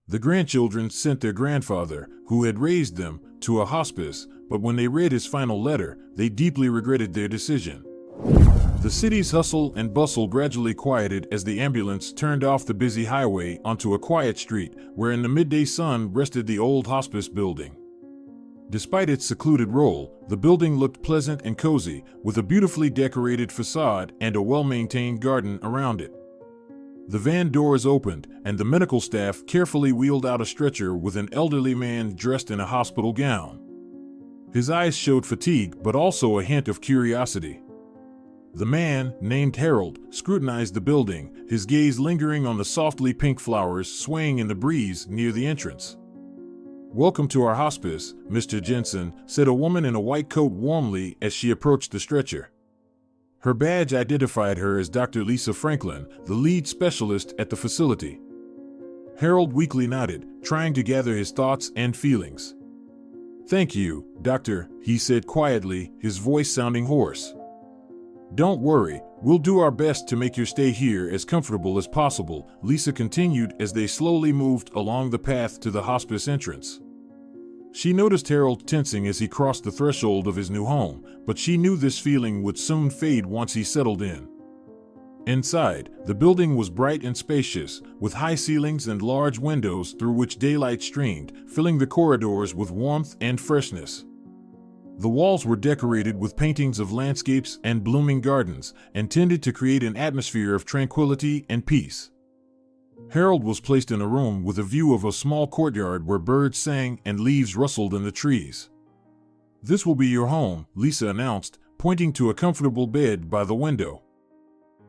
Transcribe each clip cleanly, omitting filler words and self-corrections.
The grandchildren sent their grandfather, who had raised them, to a hospice, but when they read his final letter, they deeply regretted their decision. The city's hustle and bustle gradually quieted as the ambulance turned off the busy highway onto a quiet street where in the midday sun rested the old hospice building. Despite its secluded role, the building looked pleasant and cozy, with a beautifully decorated facade and a well-maintained garden around it. The van doors opened, and the medical staff carefully wheeled out a stretcher with an elderly man dressed in a hospital gown. His eyes showed fatigue, but also a hint of curiosity. The man, named Harold, scrutinized the building, his gaze lingering on the softly pink flowers swaying in the breeze near the entrance. "Welcome to our hospice, Mr. Jensen," said a woman in a white coat warmly as she approached the stretcher. Her badge identified her as Dr. Lisa Franklin, the lead specialist at the facility. Harold weakly nodded, trying to gather his thoughts and feelings. "Thank you, Doctor," he said quietly, his voice sounding hoarse. "Don't worry, we'll do our best to make your stay here as comfortable as possible," Lisa continued as they slowly moved along the path to the hospice entrance. She noticed Harold tensing as he crossed the threshold of his new home, but she knew this feeling would soon fade once he settled in. Inside, the building was bright and spacious, with high ceilings and large windows through which daylight streamed, filling the corridors with warmth and freshness. The walls were decorated with paintings of landscapes and blooming gardens, intended to create an atmosphere of tranquility and peace. Harold was placed in a room with a view of a small courtyard where birds sang and leaves rustled in the trees. "This will be your home," Lisa announced, pointing to a comfortable bed by the window.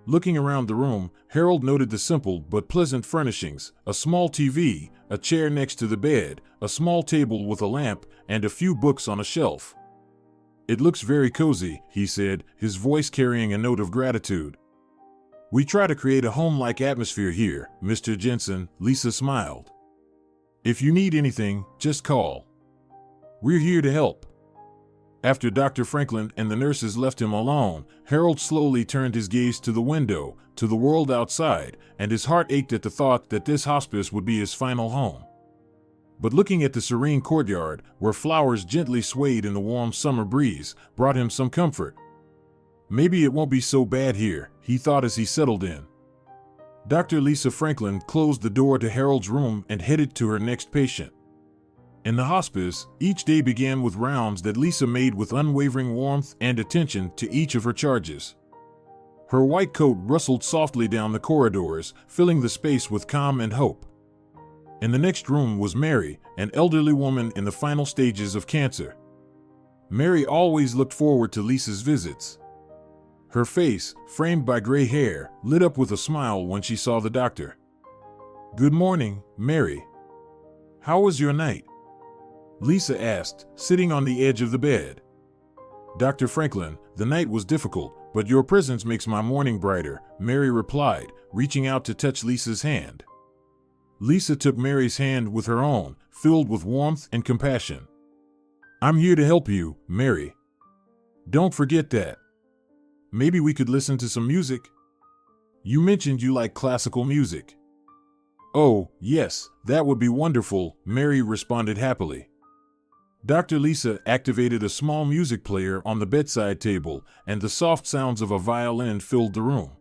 Looking around the room, Harold noted the simple but pleasant furnishings: a small TV, a chair next to the bed, a small table with a lamp, and a few books on a shelf. "It looks very cozy," he said, his voice carrying a note of gratitude. "We try to create a home-like atmosphere here, Mr. Jensen," Lisa smiled. "If you need anything, just call. We're here to help." After Dr. Franklin and the nurses left him alone, Harold slowly turned his gaze to the window, to the world outside, and his heart ached at the thought that this hospice would be his final home. But looking at the serene courtyard, where flowers gently swayed in the warm summer breeze, brought him some comfort. Maybe it won't be so bad here, he thought as he settled in. Dr. Lisa Franklin closed the door to Harold's room and headed to her next patient. In the hospice, each day began with rounds that Lisa made with unwavering warmth and attention to each of her charges. Her white coat rustled softly down the corridors, filling the space with calm and hope. In the next room was Mary, an elderly woman in the final stages of cancer. Mary always looked forward to Lisa's visits. Her face, framed by gray hair, lit up with a smile when she saw the doctor. "Good morning, Mary. How was your night?" Lisa asked, sitting on the edge of the bed. "Dr. Franklin, the night was difficult, but your presence makes my morning brighter," Mary replied, reaching out to touch Lisa's hand. Lisa took Mary's hand with her own, filled with warmth and compassion. "I'm here to help you, Mary. Don't forget that. Maybe we could listen to some music? You mentioned you like classical music." "Oh, yes, that would be wonderful," Mary responded happily. Dr. Lisa activated a small music player on the bedside table, and the soft sounds of a violin filled the room.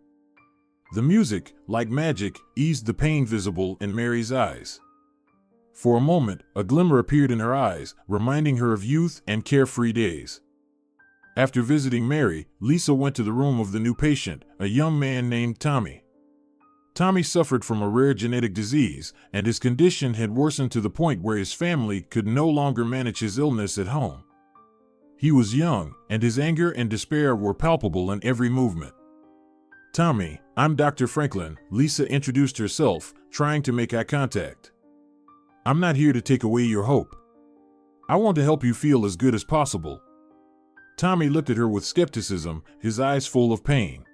The music, like magic, eased the pain visible in Mary's eyes. For a moment, a glimmer appeared in her eyes, reminding her of youth and carefree days. After visiting Mary, Lisa went to the room of the new patient, a young man named Tommy. Tommy suffered from a rare genetic disease, and his condition had worsened to the point where his family could no longer manage his illness at home. He was young, and his anger and despair were palpable in every movement. "Tommy, I'm Dr. Franklin," Lisa introduced herself, trying to make eye contact. "I'm not here to take away your hope. I want to help you feel as good as possible." Tommy looked at her with skepticism, his eyes full of pain.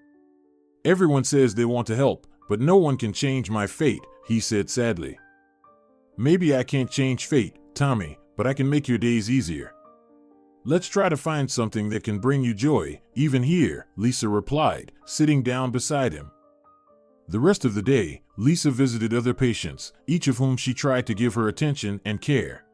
"Everyone says they want to help, but no one can change my fate," he said sadly. "Maybe I can't change fate, Tommy, but I can make your days easier. Let's try to find something that can bring you joy, even here," Lisa replied, sitting down beside him. The rest of the day, Lisa visited other patients, each of whom she tried to give her attention and care.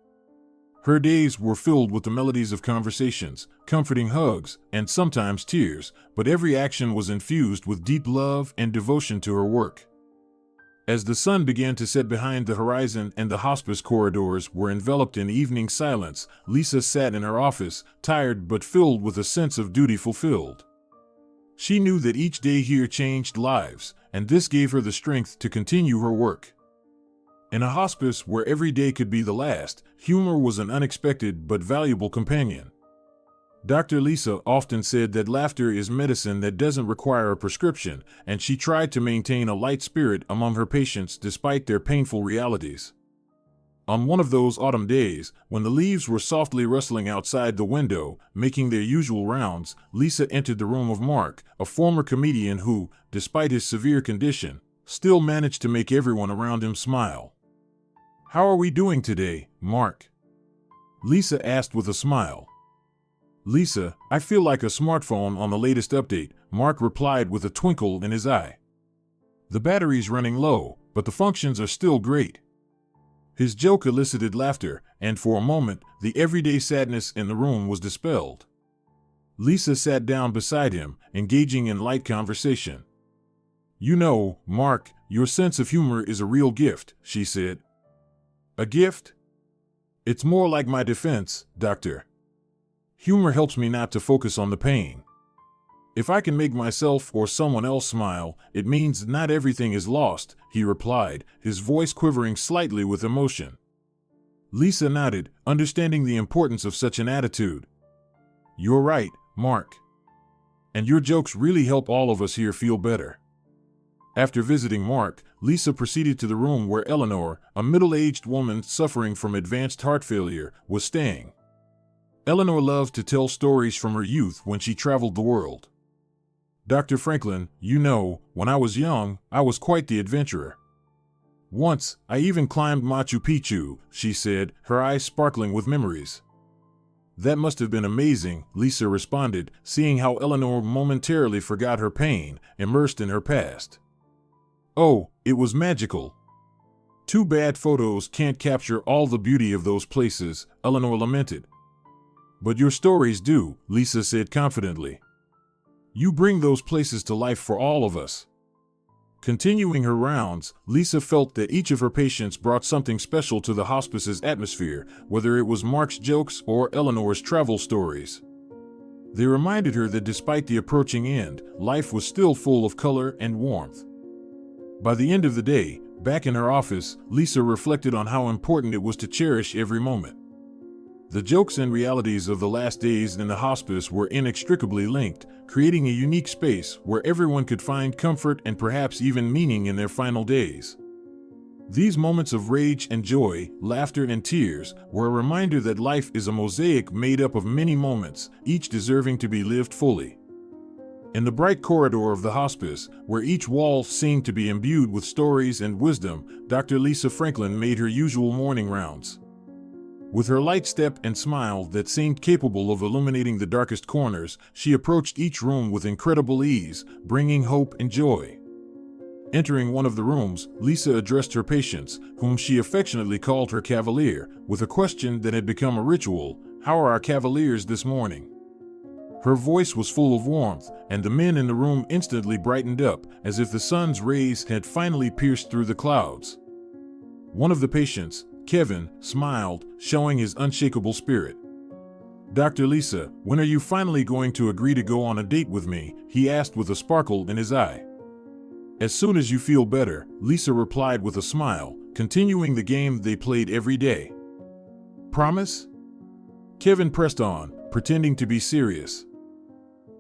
Her days were filled with the melodies of conversations, comforting hugs, and sometimes tears, but every action was infused with deep love and devotion to her work. As the sun began to set behind the horizon and the hospice corridors were enveloped in evening silence, Lisa sat in her office, tired but filled with a sense of duty fulfilled. She knew that each day here changed lives, and this gave her the strength to continue her work. In a hospice where every day could be the last, humor was an unexpected but valuable companion. Dr. Lisa often said that laughter is medicine that doesn't require a prescription, and she tried to maintain a light spirit among her patients despite their painful realities. On one of those autumn days, when the leaves were softly rustling outside the window, making their usual rounds, Lisa entered the room of Mark, a former comedian who, despite his severe condition, still managed to make everyone around him smile. "How are we doing today, Mark?" Lisa asked with a smile. "Lisa, I feel like a smartphone on the latest update," Mark replied with a twinkle in his eye. "The battery's running low, but the functions are still great." His joke elicited laughter, and for a moment, the everyday sadness in the room was dispelled. Lisa sat down beside him, engaging in light conversation. "You know, Mark, your sense of humor is a real gift," she said. "A gift? It's more like my defense, Doctor. Humor helps me not to focus on the pain. If I can make myself or someone else smile, it means not everything is lost," he replied, his voice quivering slightly with emotion. Lisa nodded, understanding the importance of such an attitude. "You're right, Mark. And your jokes really help all of us here feel better." After visiting Mark, Lisa proceeded to the room where Eleanor, a middle-aged woman suffering from advanced heart failure, was staying. Eleanor loved to tell stories from her youth when she traveled the world. "Dr. Franklin, you know, when I was young, I was quite the adventurer. Once, I even climbed Machu Picchu," she said, her eyes sparkling with memories. "That must have been amazing," Lisa responded, seeing how Eleanor momentarily forgot her pain, immersed in her past. "Oh, it was magical. Too bad photos can't capture all the beauty of those places," Eleanor lamented. "But your stories do," Lisa said confidently. "You bring those places to life for all of us." Continuing her rounds, Lisa felt that each of her patients brought something special to the hospice's atmosphere, whether it was Mark's jokes or Eleanor's travel stories. They reminded her that despite the approaching end, life was still full of color and warmth. By the end of the day, back in her office, Lisa reflected on how important it was to cherish every moment. The jokes and realities of the last days in the hospice were inextricably linked, creating a unique space where everyone could find comfort and perhaps even meaning in their final days. These moments of rage and joy, laughter and tears, were a reminder that life is a mosaic made up of many moments, each deserving to be lived fully. In the bright corridor of the hospice, where each wall seemed to be imbued with stories and wisdom, Dr. Lisa Franklin made her usual morning rounds. With her light step and smile that seemed capable of illuminating the darkest corners, she approached each room with incredible ease, bringing hope and joy. Entering one of the rooms, Lisa addressed her patients, whom she affectionately called her cavalier, with a question that had become a ritual: "How are our cavaliers this morning?" Her voice was full of warmth, and the men in the room instantly brightened up, as if the sun's rays had finally pierced through the clouds. One of the patients, Kevin, smiled, showing his unshakable spirit. "Dr. Lisa, when are you finally going to agree to go on a date with me?" he asked with a sparkle in his eye. "As soon as you feel better," Lisa replied with a smile, continuing the game they played every day. "Promise?" Kevin pressed on, pretending to be serious.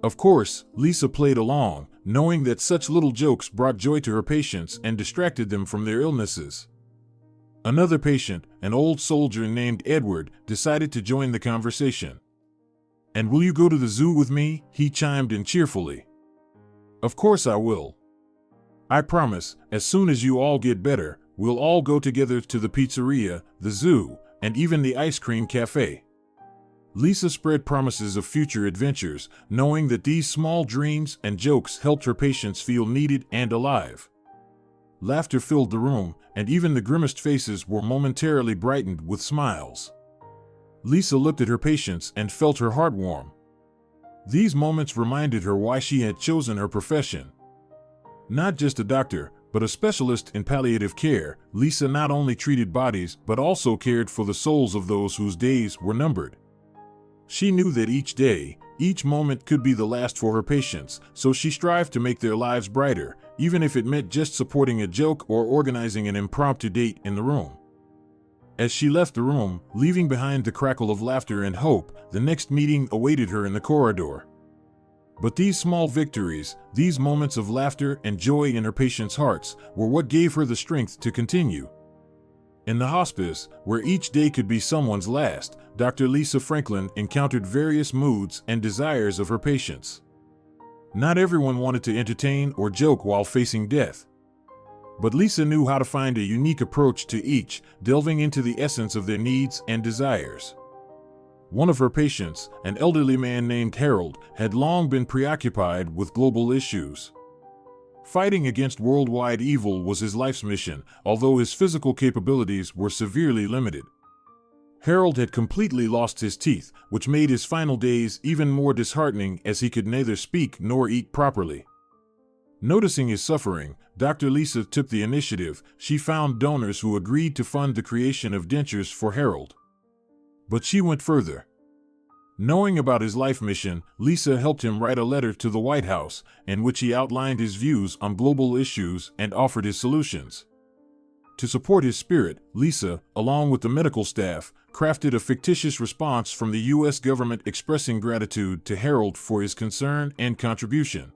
Of course, Lisa played along, knowing that such little jokes brought joy to her patients and distracted them from their illnesses. Another patient, an old soldier named Edward, decided to join the conversation. "And will you go to the zoo with me?" he chimed in cheerfully. "Of course I will. I promise, as soon as you all get better, we'll all go together to the pizzeria, the zoo, and even the ice cream cafe." Lisa spread promises of future adventures, knowing that these small dreams and jokes helped her patients feel needed and alive. Laughter filled the room, and even the grimmest faces were momentarily brightened with smiles. Lisa looked at her patients and felt her heart warm. These moments reminded her why she had chosen her profession. Not just a doctor, but a specialist in palliative care, Lisa not only treated bodies but also cared for the souls of those whose days were numbered. She knew that each day, each moment could be the last for her patients, so she strived to make their lives brighter, even if it meant just supporting a joke or organizing an impromptu date in the room. As she left the room, leaving behind the crackle of laughter and hope, the next meeting awaited her in the corridor. But these small victories, these moments of laughter and joy in her patients' hearts, were what gave her the strength to continue. In the hospice, where each day could be someone's last, Dr. Lisa Franklin encountered various moods and desires of her patients. Not everyone wanted to entertain or joke while facing death. But Lisa knew how to find a unique approach to each, delving into the essence of their needs and desires. One of her patients, an elderly man named Harold, had long been preoccupied with global issues. Fighting against worldwide evil was his life's mission, although his physical capabilities were severely limited. Harold had completely lost his teeth, which made his final days even more disheartening as he could neither speak nor eat properly. Noticing his suffering, Dr. Lisa took the initiative. She found donors who agreed to fund the creation of dentures for Harold. But she went further. Knowing about his life mission, Lisa helped him write a letter to the White House, in which he outlined his views on global issues and offered his solutions. To support his spirit, Lisa, along with the medical staff, crafted a fictitious response from the U.S. government expressing gratitude to Harold for his concern and contribution.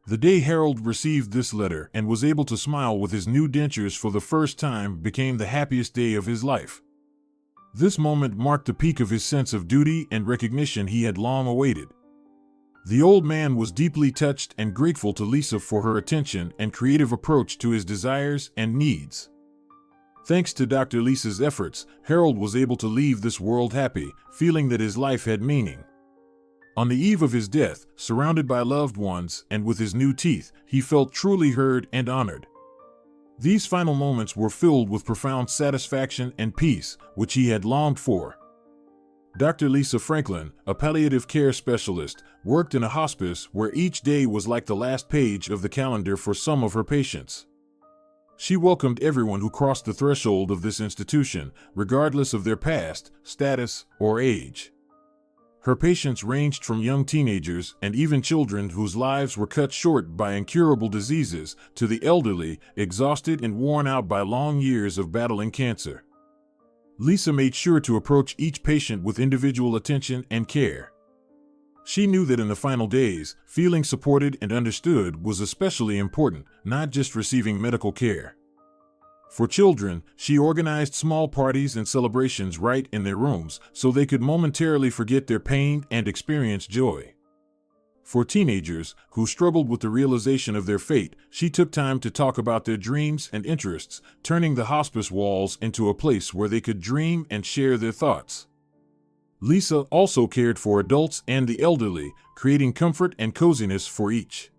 The day Harold received this letter and was able to smile with his new dentures for the first time became the happiest day of his life. This moment marked the peak of his sense of duty and recognition he had long awaited. The old man was deeply touched and grateful to Lisa for her attention and creative approach to his desires and needs. Thanks to Dr. Lisa's efforts, Harold was able to leave this world happy, feeling that his life had meaning. On the eve of his death, surrounded by loved ones and with his new teeth, he felt truly heard and honored. These final moments were filled with profound satisfaction and peace, which he had longed for. Dr. Lisa Franklin, a palliative care specialist, worked in a hospice where each day was like the last page of the calendar for some of her patients. She welcomed everyone who crossed the threshold of this institution, regardless of their past, status, or age. Her patients ranged from young teenagers and even children whose lives were cut short by incurable diseases to the elderly, exhausted and worn out by long years of battling cancer. Lisa made sure to approach each patient with individual attention and care. She knew that in the final days, feeling supported and understood was especially important, not just receiving medical care. For children, she organized small parties and celebrations right in their rooms so they could momentarily forget their pain and experience joy. For teenagers, who struggled with the realization of their fate, she took time to talk about their dreams and interests, turning the hospice walls into a place where they could dream and share their thoughts. Lisa also cared for adults and the elderly, creating comfort and coziness for each.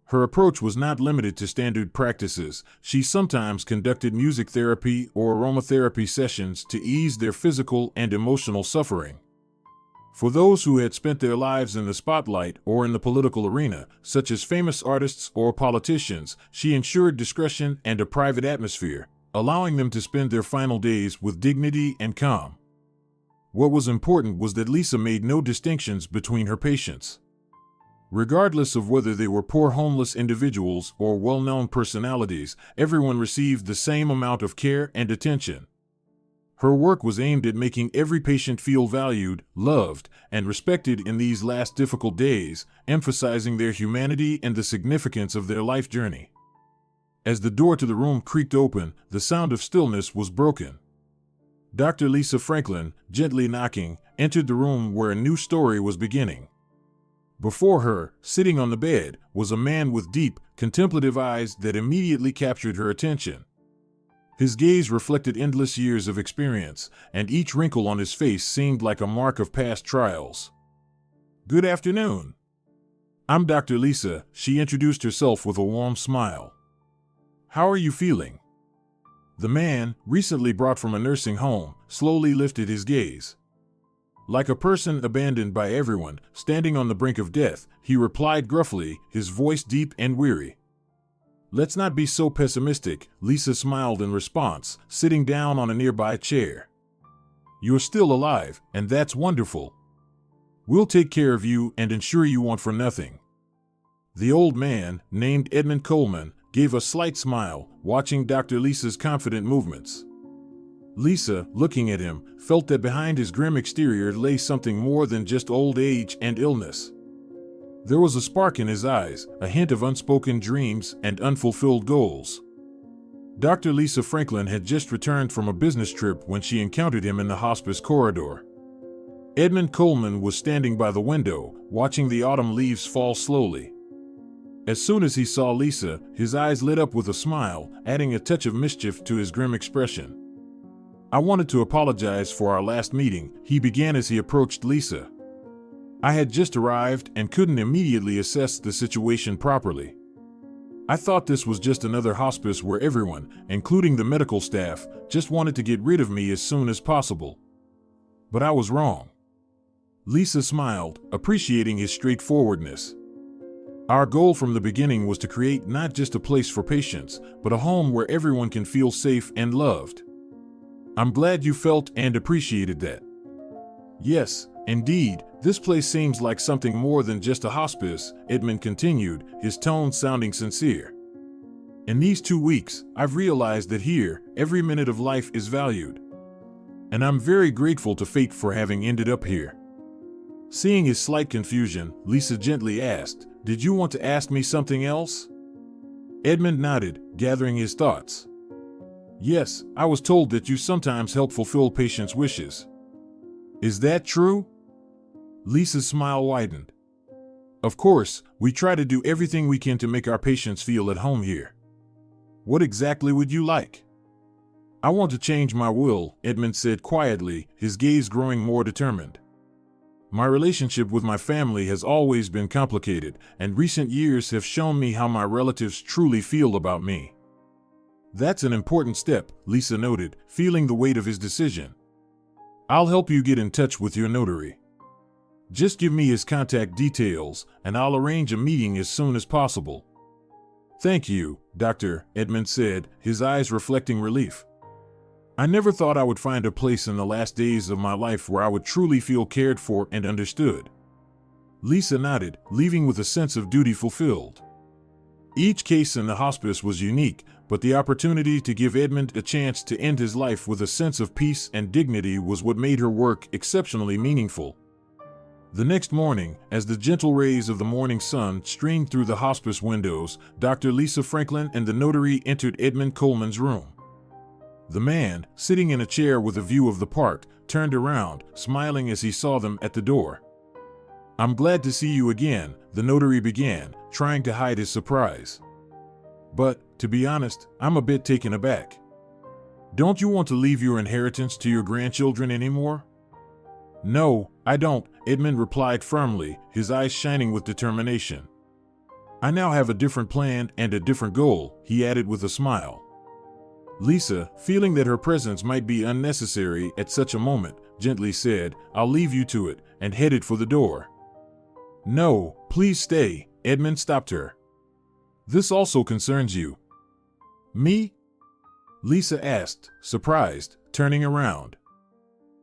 Her approach was not limited to standard practices. She sometimes conducted music therapy or aromatherapy sessions to ease their physical and emotional suffering. For those who had spent their lives in the spotlight or in the political arena, such as famous artists or politicians, she ensured discretion and a private atmosphere, allowing them to spend their final days with dignity and calm. What was important was that Lisa made no distinctions between her patients. Regardless of whether they were poor homeless individuals or well-known personalities, everyone received the same amount of care and attention. Her work was aimed at making every patient feel valued, loved, and respected in these last difficult days, emphasizing their humanity and the significance of their life journey. As the door to the room creaked open, the sound of stillness was broken. Dr. Lisa Franklin, gently knocking, entered the room where a new story was beginning. Before her, sitting on the bed, was a man with deep, contemplative eyes that immediately captured her attention. His gaze reflected endless years of experience, and each wrinkle on his face seemed like a mark of past trials. "Good afternoon. I'm Dr. Lisa," she introduced herself with a warm smile. How are you feeling?" The man, recently brought from a nursing home, slowly lifted his gaze. Like a person abandoned by everyone, standing on the brink of death, he replied gruffly, his voice deep and weary. "Let's not be so pessimistic," Lisa smiled in response, sitting down on a nearby chair. "You're still alive, and that's wonderful. We'll take care of you and ensure you want for nothing." The old man, named Edmund Coleman, gave a slight smile, watching Dr. Lisa's confident movements. Lisa, looking at him, felt that behind his grim exterior lay something more than just old age and illness. There was a spark in his eyes, a hint of unspoken dreams and unfulfilled goals. Dr. Lisa Franklin had just returned from a business trip when she encountered him in the hospice corridor. Edmund Coleman was standing by the window, watching the autumn leaves fall slowly. As soon as he saw Lisa, his eyes lit up with a smile, adding a touch of mischief to his grim expression. "I wanted to apologize for our last meeting," he began as he approached Lisa. "I had just arrived and couldn't immediately assess the situation properly. I thought this was just another hospice where everyone, including the medical staff, just wanted to get rid of me as soon as possible. But I was wrong." Lisa smiled, appreciating his straightforwardness. "Our goal from the beginning was to create not just a place for patients, but a home where everyone can feel safe and loved. I'm glad you felt and appreciated that." "Yes, indeed, this place seems like something more than just a hospice," Edmund continued, his tone sounding sincere. "In these 2 weeks, I've realized that here, every minute of life is valued. And I'm very grateful to fate for having ended up here." Seeing his slight confusion, Lisa gently asked, "Did you want to ask me something else?" Edmund nodded, gathering his thoughts. "Yes, I was told that you sometimes help fulfill patients' wishes. Is that true?" Lisa's smile widened. "Of course, we try to do everything we can to make our patients feel at home here. What exactly would you like?" "I want to change my will," Edmund said quietly, his gaze growing more determined. "My relationship with my family has always been complicated, and recent years have shown me how my relatives truly feel about me." "That's an important step," Lisa noted, feeling the weight of his decision. "I'll help you get in touch with your notary. Just give me his contact details, and I'll arrange a meeting as soon as possible." "Thank you, Doctor," Edmund said, his eyes reflecting relief. "I never thought I would find a place in the last days of my life where I would truly feel cared for and understood." Lisa nodded, leaving with a sense of duty fulfilled. Each case in the hospice was unique, but the opportunity to give Edmund a chance to end his life with a sense of peace and dignity was what made her work exceptionally meaningful. The next morning, as the gentle rays of the morning sun streamed through the hospice windows, Dr. Lisa Franklin and the notary entered Edmund Coleman's room. The man, sitting in a chair with a view of the park, turned around, smiling as he saw them at the door. "I'm glad to see you again," the notary began, trying to hide his surprise. "But, to be honest, I'm a bit taken aback. Don't you want to leave your inheritance to your grandchildren anymore?" "No, I don't," Edmund replied firmly, his eyes shining with determination. "I now have a different plan and a different goal," he added with a smile. Lisa, feeling that her presence might be unnecessary at such a moment, gently said, "I'll leave you to it," and headed for the door. "No, please stay," Edmund stopped her. "This also concerns you." "Me?" Lisa asked, surprised, turning around.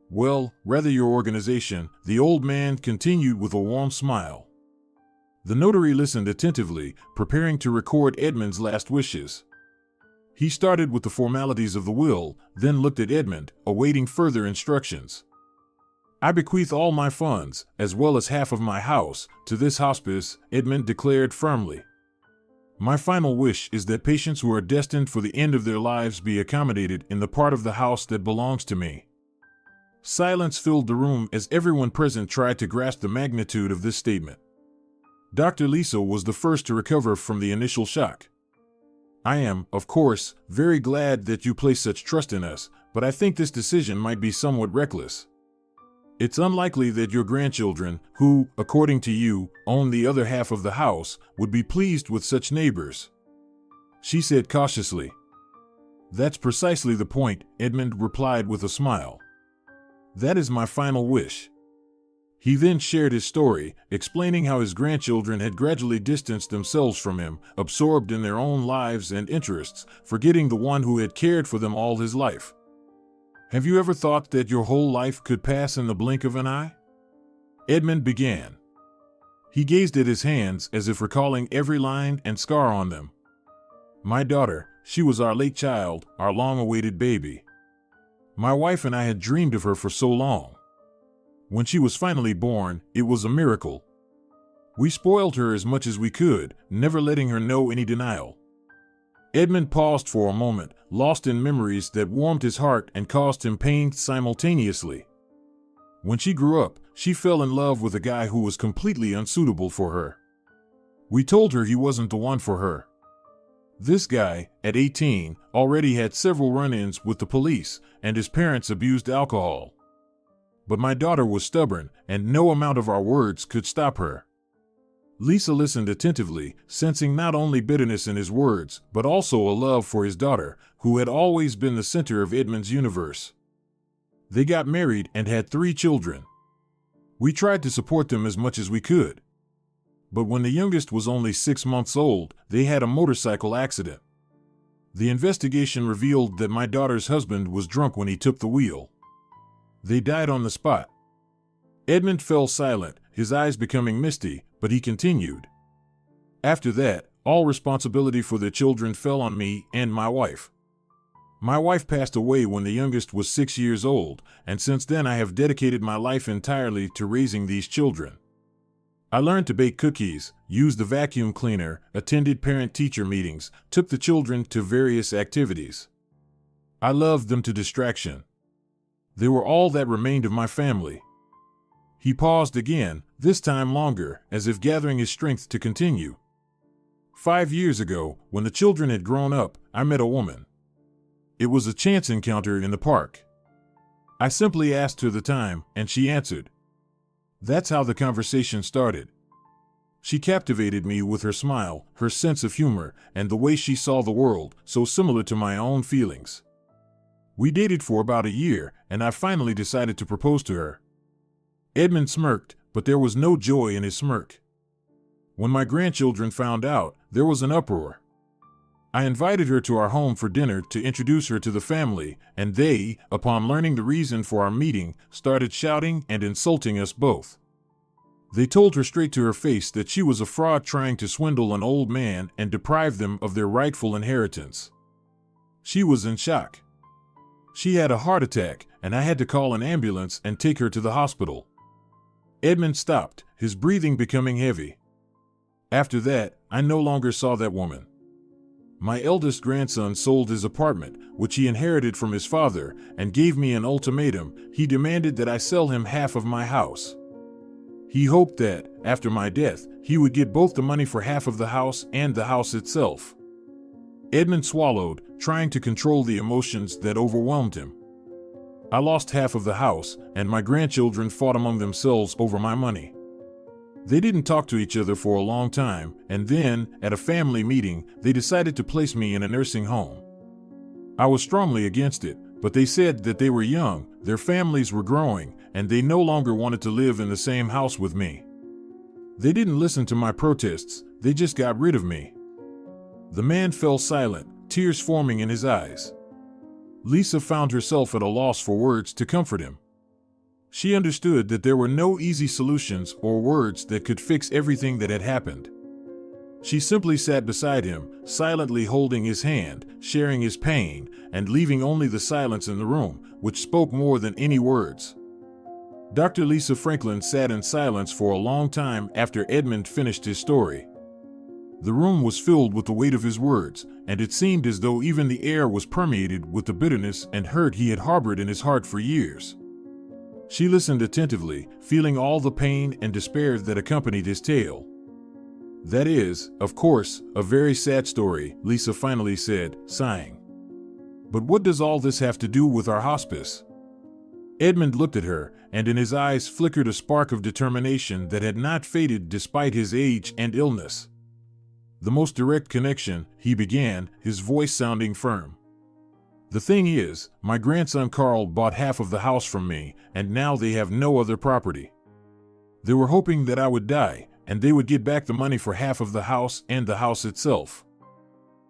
"Well, rather your organization," the old man continued with a warm smile. The notary listened attentively, preparing to record Edmund's last wishes. He started with the formalities of the will, then looked at Edmund, awaiting further instructions. "I bequeath all my funds, as well as half of my house, to this hospice," Edmund declared firmly. "My final wish is that patients who are destined for the end of their lives be accommodated in the part of the house that belongs to me." Silence filled the room as everyone present tried to grasp the magnitude of this statement. Dr. Lisa was the first to recover from the initial shock. "I am, of course, very glad that you place such trust in us, but I think this decision might be somewhat reckless. It's unlikely that your grandchildren, who, according to you, own the other half of the house, would be pleased with such neighbors." she said cautiously. That's precisely the point, Edmund replied with a smile. That is my final wish. He then shared his story, explaining how his grandchildren had gradually distanced themselves from him, absorbed in their own lives and interests, forgetting the one who had cared for them all his life. Have you ever thought that your whole life could pass in the blink of an eye? Edmund began. He gazed at his hands as if recalling every line and scar on them. My daughter, she was our late child, our long-awaited baby. My wife and I had dreamed of her for so long. When she was finally born, it was a miracle. We spoiled her as much as we could, never letting her know any denial. Edmund paused for a moment, lost in memories that warmed his heart and caused him pain simultaneously. When she grew up, she fell in love with a guy who was completely unsuitable for her. We told her he wasn't the one for her. This guy, at 18, already had several run-ins with the police, and his parents abused alcohol. But my daughter was stubborn, and no amount of our words could stop her. Lisa listened attentively, sensing not only bitterness in his words, but also a love for his daughter, who had always been the center of Edmund's universe. They got married and had 3 children. We tried to support them as much as we could. But when the youngest was only 6 months old, they had a motorcycle accident. The investigation revealed that my daughter's husband was drunk when he took the wheel. They died on the spot. Edmund fell silent, his eyes becoming misty, but he continued. After that, all responsibility for the children fell on me and my wife. My wife passed away when the youngest was 6 years old, and since then I have dedicated my life entirely to raising these children. I learned to bake cookies, used the vacuum cleaner, attended parent-teacher meetings, took the children to various activities. I loved them to distraction. They were all that remained of my family. He paused again, this time longer, as if gathering his strength to continue. 5 years ago, when the children had grown up, I met a woman. It was a chance encounter in the park. I simply asked her the time, and she answered. That's how the conversation started. She captivated me with her smile, her sense of humor, and the way she saw the world, so similar to my own feelings. We dated for about a year, and I finally decided to propose to her. Edmund smirked, but there was no joy in his smirk. When my grandchildren found out, there was an uproar. I invited her to our home for dinner to introduce her to the family, and they, upon learning the reason for our meeting, started shouting and insulting us both. They told her straight to her face that she was a fraud trying to swindle an old man and deprive them of their rightful inheritance. She was in shock. She had a heart attack, and I had to call an ambulance and take her to the hospital. Edmund stopped, his breathing becoming heavy. After that, I no longer saw that woman. My eldest grandson sold his apartment, which he inherited from his father, and gave me an ultimatum. He demanded that I sell him half of my house. He hoped that, after my death, he would get both the money for half of the house and the house itself. Edmund swallowed, trying to control the emotions that overwhelmed him. I lost half of the house, and my grandchildren fought among themselves over my money. They didn't talk to each other for a long time, and then, at a family meeting, they decided to place me in a nursing home. I was strongly against it, but they said that they were young, their families were growing, and they no longer wanted to live in the same house with me. They didn't listen to my protests, they just got rid of me. The man fell silent, tears forming in his eyes. Lisa found herself at a loss for words to comfort him. She understood that there were no easy solutions or words that could fix everything that had happened. She simply sat beside him, silently holding his hand, sharing his pain, and leaving only the silence in the room, which spoke more than any words. Dr. Lisa Franklin sat in silence for a long time after Edmund finished his story. The room was filled with the weight of his words, and it seemed as though even the air was permeated with the bitterness and hurt he had harbored in his heart for years. She listened attentively, feeling all the pain and despair that accompanied his tale. That is, of course, a very sad story, Lisa finally said, sighing. But what does all this have to do with our hospice? Edmund looked at her, and in his eyes flickered a spark of determination that had not faded despite his age and illness. The most direct connection, he began, his voice sounding firm. The thing is, my grandson Carl bought half of the house from me, and now they have no other property. They were hoping that I would die, and they would get back the money for half of the house and the house itself.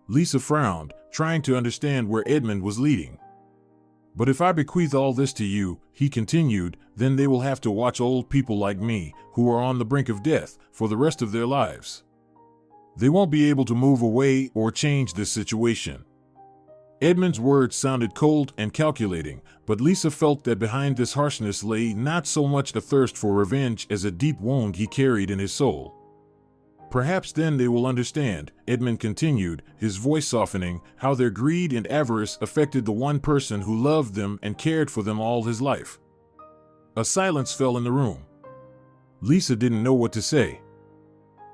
Lisa frowned, trying to understand where Edmund was leading. But if I bequeath all this to you, he continued, then they will have to watch old people like me, who are on the brink of death, for the rest of their lives. They won't be able to move away or change this situation. Edmund's words sounded cold and calculating, but Lisa felt that behind this harshness lay not so much the thirst for revenge as a deep wound he carried in his soul. Perhaps then they will understand, Edmund continued, his voice softening, how their greed and avarice affected the one person who loved them and cared for them all his life. A silence fell in the room. Lisa didn't know what to say.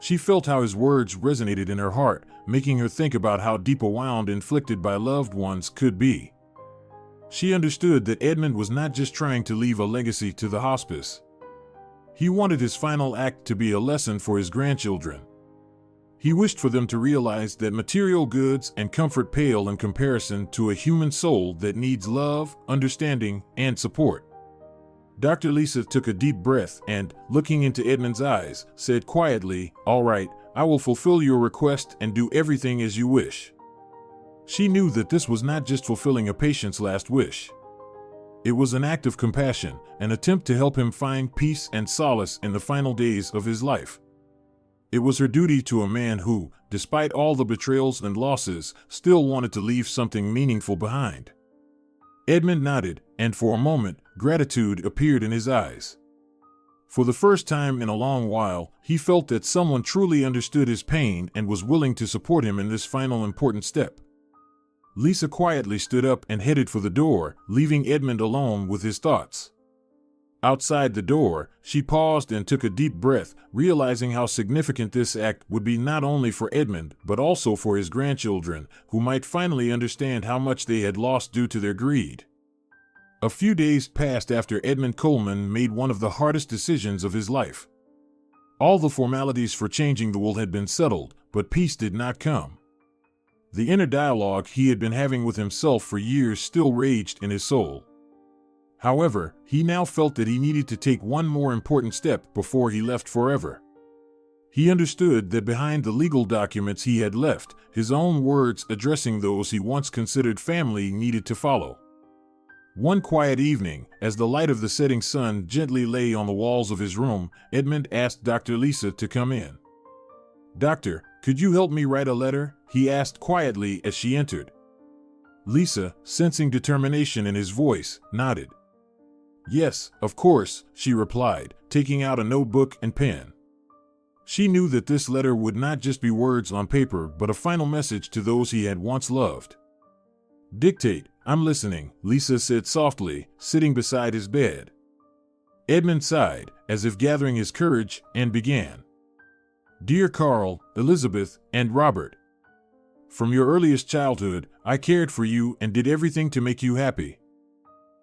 She felt how his words resonated in her heart, making her think about how deep a wound inflicted by loved ones could be. She understood that Edmund was not just trying to leave a legacy to the hospice. He wanted his final act to be a lesson for his grandchildren. He wished for them to realize that material goods and comfort pale in comparison to a human soul that needs love, understanding, and support. Dr. Lisa took a deep breath and, looking into Edmund's eyes, said quietly, "All right, I will fulfill your request and do everything as you wish." She knew that this was not just fulfilling a patient's last wish. It was an act of compassion, an attempt to help him find peace and solace in the final days of his life. It was her duty to a man who, despite all the betrayals and losses, still wanted to leave something meaningful behind. Edmund nodded, and for a moment, gratitude appeared in his eyes. For the first time in a long while, he felt that someone truly understood his pain and was willing to support him in this final important step. Lisa quietly stood up and headed for the door, leaving Edmund alone with his thoughts. Outside the door, she paused and took a deep breath, realizing how significant this act would be not only for Edmund, but also for his grandchildren, who might finally understand how much they had lost due to their greed. A few days passed after Edmund Coleman made one of the hardest decisions of his life. All the formalities for changing the will had been settled, but peace did not come. The inner dialogue he had been having with himself for years still raged in his soul. However, he now felt that he needed to take one more important step before he left forever. He understood that behind the legal documents he had left, his own words addressing those he once considered family needed to follow. One quiet evening, as the light of the setting sun gently lay on the walls of his room, Edmund asked Dr. Lisa to come in. "Doctor, could you help me write a letter?" he asked quietly as she entered. Lisa, sensing determination in his voice, nodded. "Yes, of course," she replied, taking out a notebook and pen. She knew that this letter would not just be words on paper but a final message to those he had once loved. "Dictate, I'm listening," Lisa said softly, sitting beside his bed. Edmund sighed, as if gathering his courage, and began. "Dear Carl, Elizabeth, and Robert. From your earliest childhood, I cared for you and did everything to make you happy.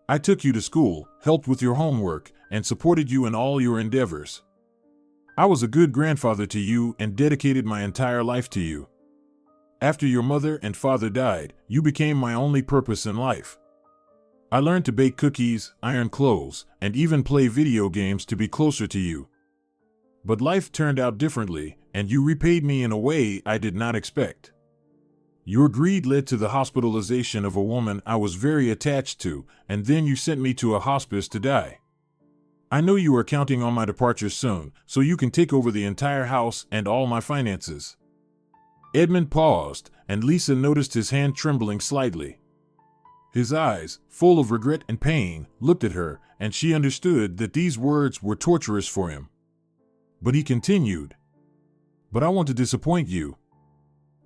I took you to school, helped with your homework, and supported you in all your endeavors. I was a good grandfather to you and dedicated my entire life to you. After your mother and father died, you became my only purpose in life. I learned to bake cookies, iron clothes, and even play video games to be closer to you. But life turned out differently, and you repaid me in a way I did not expect. Your greed led to the hospitalization of a woman I was very attached to, and then you sent me to a hospice to die. I know you are counting on my departure soon, so you can take over the entire house and all my finances." Edmund paused, and Lisa noticed his hand trembling slightly. His eyes, full of regret and pain, looked at her, and she understood that these words were torturous for him. But he continued, "But I want to disappoint you.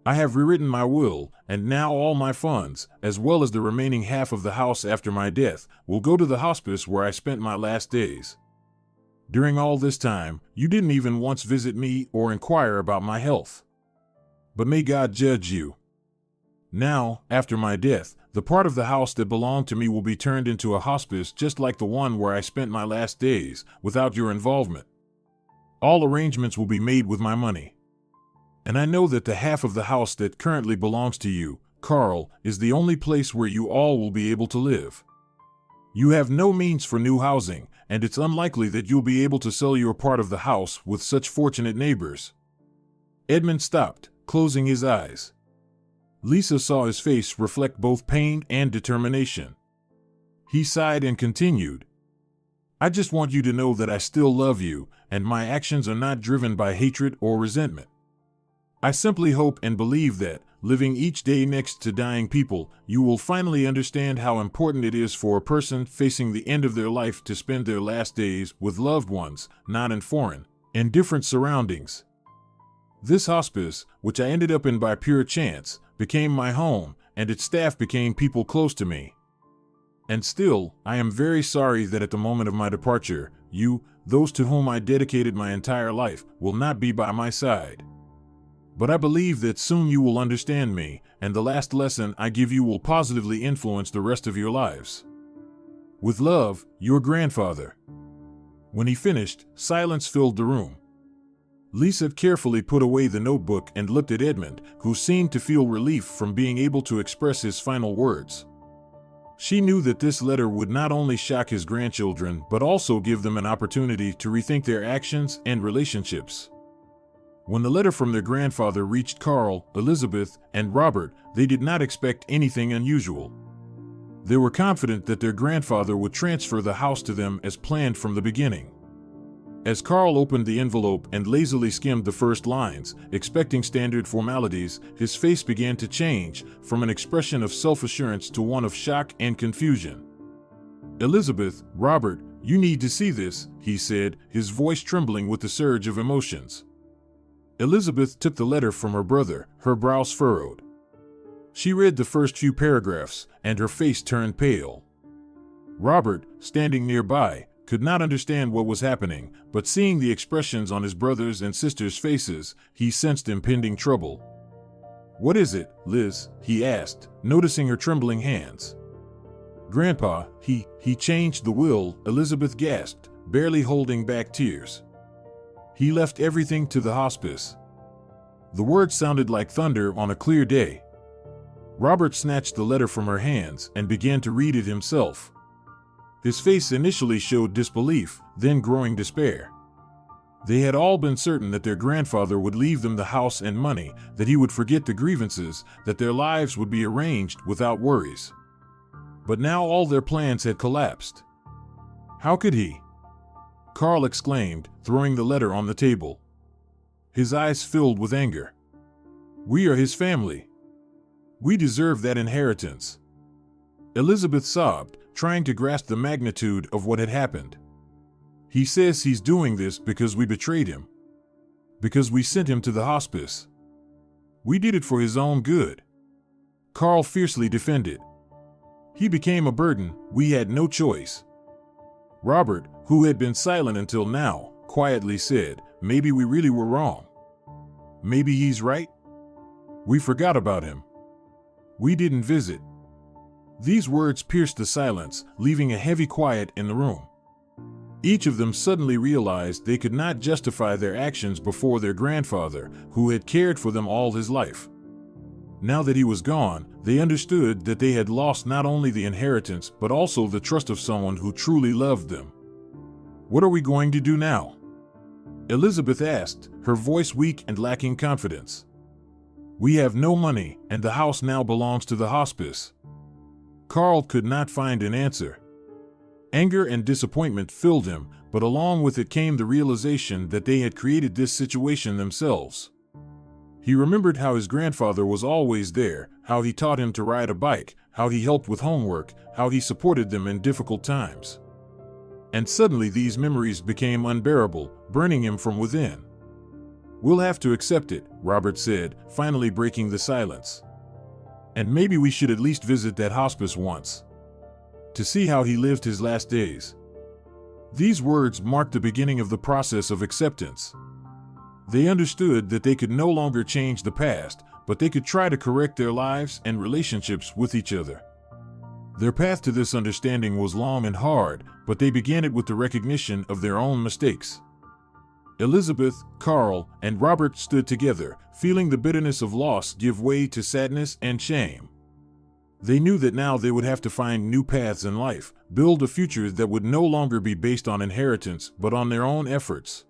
I have rewritten my will, and now all my funds, as well as the remaining half of the house after my death, will go to the hospice where I spent my last days. During all this time, you didn't even once visit me or inquire about my health. But may God judge you. Now, after my death, the part of the house that belonged to me will be turned into a hospice just like the one where I spent my last days, without your involvement. All arrangements will be made with my money. And I know that the half of the house that currently belongs to you, Carl, is the only place where you all will be able to live. You have no means for new housing, and it's unlikely that you'll be able to sell your part of the house with such fortunate neighbors." Edmund stopped, closing his eyes. Lisa saw his face reflect both pain and determination. He sighed and continued, "I just want you to know that I still love you, and my actions are not driven by hatred or resentment. I simply hope and believe that, living each day next to dying people, you will finally understand how important it is for a person facing the end of their life to spend their last days with loved ones, not in foreign and different surroundings. This hospice, which I ended up in by pure chance, became my home, and its staff became people close to me. And still, I am very sorry that at the moment of my departure, you, those to whom I dedicated my entire life, will not be by my side. But I believe that soon you will understand me, and the last lesson I give you will positively influence the rest of your lives. With love, your grandfather." When he finished, silence filled the room. Lisa carefully put away the notebook and looked at Edmund, who seemed to feel relief from being able to express his final words. She knew that this letter would not only shock his grandchildren but also give them an opportunity to rethink their actions and relationships. When the letter from their grandfather reached Carl, Elizabeth, and Robert, they did not expect anything unusual. They were confident that their grandfather would transfer the house to them as planned from the beginning. As Carl opened the envelope and lazily skimmed the first lines, expecting standard formalities, his face began to change, from an expression of self-assurance to one of shock and confusion. "Elizabeth, Robert, you need to see this," he said, his voice trembling with the surge of emotions. Elizabeth took the letter from her brother, her brows furrowed. She read the first few paragraphs, and her face turned pale. Robert, standing nearby, could not understand what was happening, but seeing the expressions on his brothers' and sisters' faces, he sensed impending trouble. "What is it, Liz?" he asked, noticing her trembling hands. "Grandpa, he changed the will," Elizabeth gasped, barely holding back tears. "He left everything to the hospice." The words sounded like thunder on a clear day. Robert snatched the letter from her hands and began to read it himself. His face initially showed disbelief, then growing despair. They had all been certain that their grandfather would leave them the house and money, that he would forget the grievances, that their lives would be arranged without worries. But now all their plans had collapsed. "How could he?" Carl exclaimed, throwing the letter on the table. His eyes filled with anger. "We are his family. We deserve that inheritance." Elizabeth sobbed, trying to grasp the magnitude of what had happened. "He says he's doing this because we betrayed him. Because we sent him to the hospice. We did it for his own good." Carl fiercely defended. "He became a burden, we had no choice." Robert, who had been silent until now, quietly said, "Maybe we really were wrong. Maybe he's right. We forgot about him. We didn't visit." These words pierced the silence, leaving a heavy quiet in the room. Each of them suddenly realized they could not justify their actions before their grandfather, who had cared for them all his life. Now that he was gone, they understood that they had lost not only the inheritance but also the trust of someone who truly loved them. "What are we going to do now?" Elizabeth asked, her voice weak and lacking confidence. "We have no money, and the house now belongs to the hospice." Carl could not find an answer. Anger and disappointment filled him, but along with it came the realization that they had created this situation themselves. He remembered how his grandfather was always there, how he taught him to ride a bike, how he helped with homework, how he supported them in difficult times. And suddenly these memories became unbearable, burning him from within. "We'll have to accept it," Robert said, finally breaking the silence. "And maybe we should at least visit that hospice once, to see how he lived his last days." These words marked the beginning of the process of acceptance. They understood that they could no longer change the past, but they could try to correct their lives and relationships with each other. Their path to this understanding was long and hard, but they began it with the recognition of their own mistakes. Elizabeth, Carl, and Robert stood together, feeling the bitterness of loss give way to sadness and shame. They knew that now they would have to find new paths in life, build a future that would no longer be based on inheritance but on their own efforts.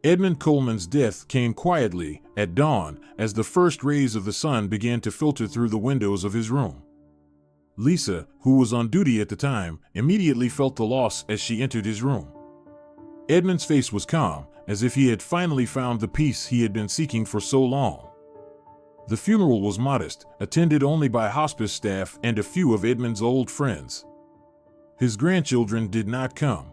Edmund Coleman's death came quietly, at dawn, as the first rays of the sun began to filter through the windows of his room. Lisa, who was on duty at the time, immediately felt the loss as she entered his room. Edmund's face was calm, as if he had finally found the peace he had been seeking for so long. The funeral was modest, attended only by hospice staff and a few of Edmund's old friends. His grandchildren did not come.